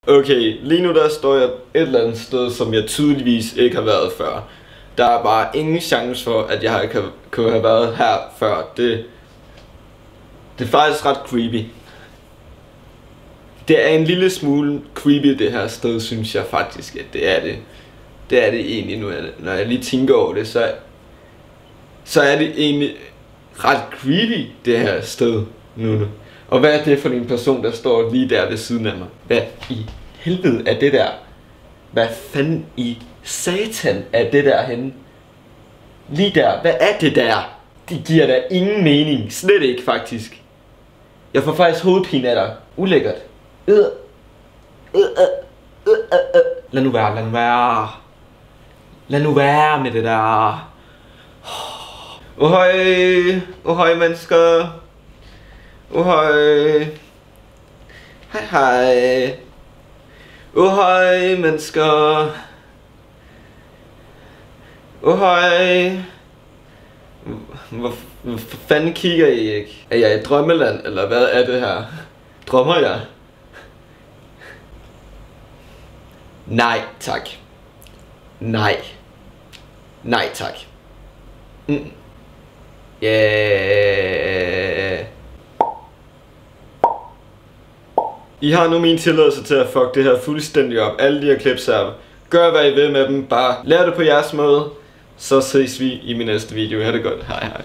Okay, lige nu der står jeg et eller andet sted, som jeg tydeligvis ikke har været før. Der er bare ingen chance for, at jeg kunne have været her før. Det er faktisk ret creepy. Det er en lille smule creepy, det her sted, synes jeg faktisk, at det er det. Det er det egentlig nu, når jeg lige tænker over det, så er det egentlig ret creepy, det her sted nu. Og hvad er det for en person, der står lige der ved siden af mig? Hvad i helvede er det der? Hvad fanden i satan er det der henne? Lige der, hvad er det der? Det giver da ingen mening, slet ikke faktisk. Jeg får faktisk hovedpine af dig. Ulækkert. Lad nu være, lad nu være. Lad nu være med det der. Ohøj mennesker. Ohøj. Hej hej. Ohøj mennesker. Ohøj. Hvor fanden kigger I ikke? Er jeg i drømmeland, eller hvad er det her? Drømmer jeg? Nej tak. Nej. Nej tak. Yeah. I har nu min tilladelse til at fuck det her fuldstændig op. Alle de her clips her. Gør hvad I vil med dem. Bare lav det på jeres måde. Så ses vi i min næste video. Ha' det godt. Hej hej.